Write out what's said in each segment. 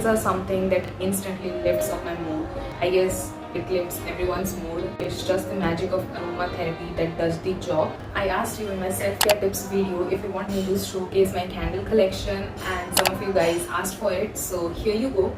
candles are something that instantly lifts up my mood. I guess it lifts everyone's mood. It's just the magic of aromatherapy that does the job. I asked you in my self-care tips video if you want me to showcase my candle collection, and some of you guys asked for it, so here you go.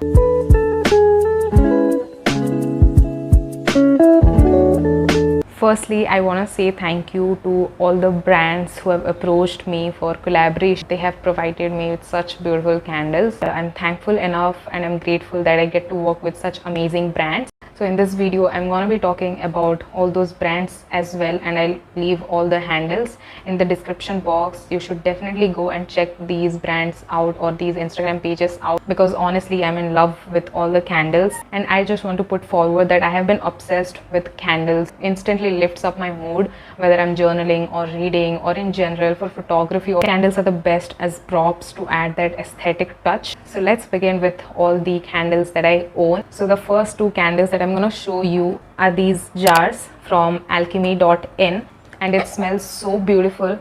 Firstly, I want to say thank you to all the brands who have approached me for collaboration. They have provided me with such beautiful candles. I'm thankful enough and I'm grateful that I get to work with such amazing brands. So in this video, I'm going to be talking about all those brands as well, and I'll leave all the handles in the description box. You should definitely go and check these brands out or these Instagram pages out, because honestly, I'm in love with all the candles, and I just want to put forward that I have been obsessed with candles. Instantly lifts up my mood, whether I'm journaling or reading or in general for photography. Candles are the best as props to add that aesthetic touch. So let's begin with all the candles that I own. So the first two candles that I'm going to show you are these jars from alchemy.in, and it smells so beautiful.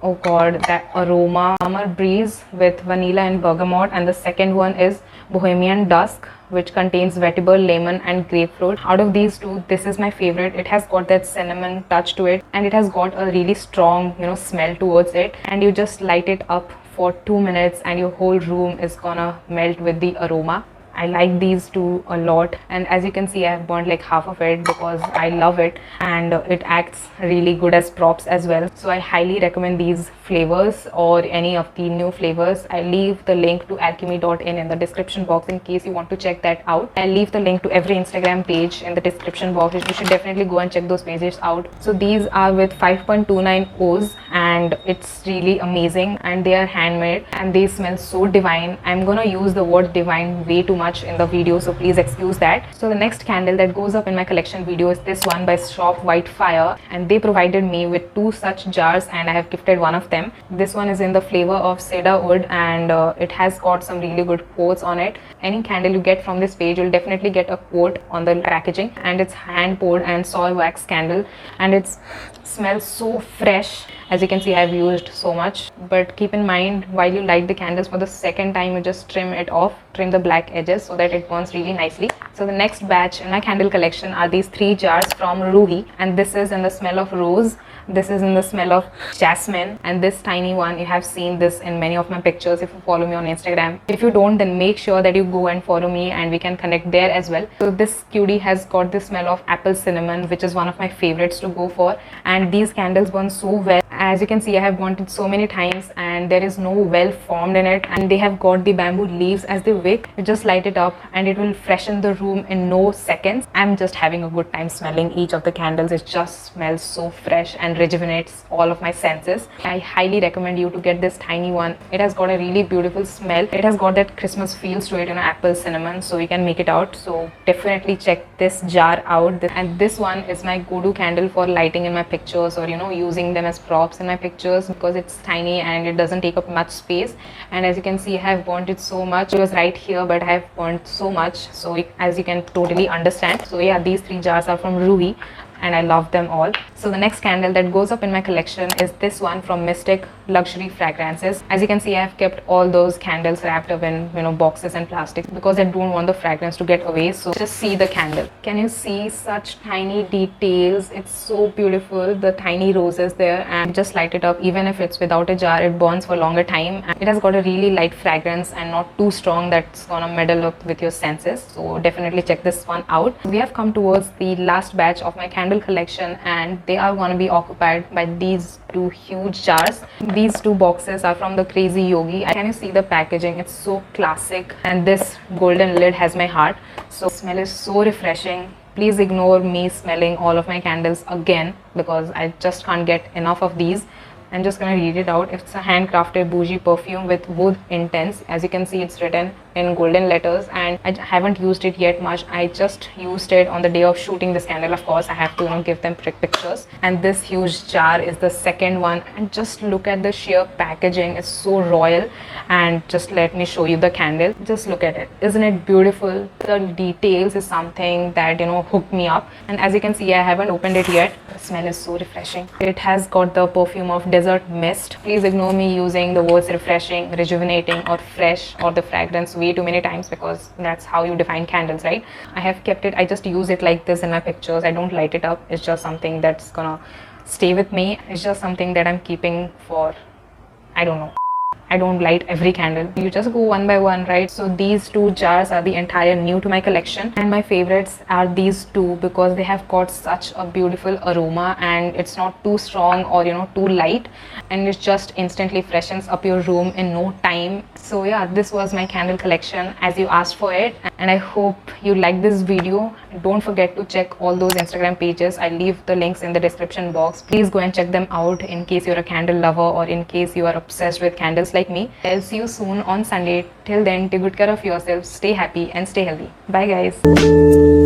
Oh god, that aroma. Summer breeze with vanilla and bergamot, and the second one is bohemian dusk, which contains vetiver, lemon and grapefruit. Out of these two, this is my favorite. It has got that cinnamon touch to it, and it has got a really strong, smell towards it, and you just light it up for 2 minutes and your whole room is gonna melt with the aroma. I like these two a lot, and as you can see, I have burned like half of it because I love it, and it acts really good as props as well. So I highly recommend these flavors or any of the new flavors. I leave the link to alchemy.in in the description box in case you want to check that out. I'll leave the link to every Instagram page in the description box. You should definitely go and check those pages out. So these are with 5.29 O's, and it's really amazing, and they are handmade and they smell so divine. I'm gonna use the word divine way too much in the video, so please excuse that. So the next candle that goes up in my collection video is this one by Shop White Fire, and they provided me with 2 such jars and I have gifted one of them. This one is in the flavor of cedar wood, and it has got some really good quotes on it. Any candle you get from this page, you'll definitely get a quote on the packaging, and it's hand poured and soy wax candle, and it smells so fresh. As you can see, I've used so much, but keep in mind, while you light the candles for the second time, you just trim it off, trim the black edges so that it burns really nicely. So the next batch in my candle collection are these 3 jars from Ruhi, and this is in the smell of rose, this is in the smell of jasmine, and this tiny one, you have seen this in many of my pictures if you follow me on Instagram. If you don't, then make sure that you go and follow me and we can connect there as well. So this cutie has got the smell of apple cinnamon, which is one of my favorites to go for, and these candles burn so well. As you can see, I have burnt it so many times and there is no well formed in it, and they have got the bamboo leaves as the wick. You just light it up and it will freshen the room in no seconds. I'm just having a good time smelling each of the candles. It just smells so fresh and rejuvenates all of my senses. I highly recommend you to get this tiny one. It has got a really beautiful smell. It has got that Christmas feels to it, apple cinnamon, so you can make it out. So definitely check this jar out. And this one is my go-to candle for lighting in my pictures, or using them as props in my pictures, because it's tiny and it doesn't take up much space. And as you can see, I have burnt it so much. It was right here, but I have burnt so much, so as you can totally understand. So yeah, these 3 jars are from Ruhi and I love them all. So the next candle that goes up in my collection is this one from Mystic Luxury Fragrances. As you can see, I have kept all those candles wrapped up in boxes and plastic because I don't want the fragrance to get away. So just see the candle. Can you see such tiny details? It's so beautiful, the tiny roses there, and just light it up. Even if it's without a jar, it burns for a longer time, and it has got a really light fragrance and not too strong that's gonna meddle up with your senses. So definitely check this one out. We have come towards the last batch of my candle collection, and they are going to be occupied by these 2 huge jars. These 2 boxes are from the Crazy Yogi. Can you see the packaging? It's so classic, and this golden lid has my heart. So the smell is so refreshing. Please ignore me smelling all of my candles again because I just can't get enough of these. I'm just gonna read it out. It's a handcrafted bougie perfume with wood intense. As you can see, it's written in golden letters, and I haven't used it yet much. I just used it on the day of shooting this candle. Of course, I have to give them pictures. And this huge jar is the second one, and just look at the sheer packaging. It's so royal. And just let me show you the candle. Just look at it. Isn't it beautiful? The details is something that hooked me up. And as you can see, I haven't opened it yet. The smell is so refreshing. It has got the perfume of desert mist. Please ignore me using the words refreshing, rejuvenating or fresh or the fragrance way too many times, because that's how you define candles, right? I have kept it, I just use it like this in my pictures. I don't light it up. It's just something that's gonna stay with me. It's just something that I'm keeping for, I don't know. I don't light every candle. You just go one by one, right? So these two jars are the entire new to my collection, and my favorites are these two because they have got such a beautiful aroma and it's not too strong or too light, and it just instantly freshens up your room in no time. So yeah, this was my candle collection as you asked for it, and I hope you like this video. Don't forget to check all those Instagram pages. I leave the links in the description box. Please go and check them out in case you're a candle lover or in case you are obsessed with candles like me. I'll see you soon on Sunday. Till then, take good care of yourself, stay happy and stay healthy. Bye guys.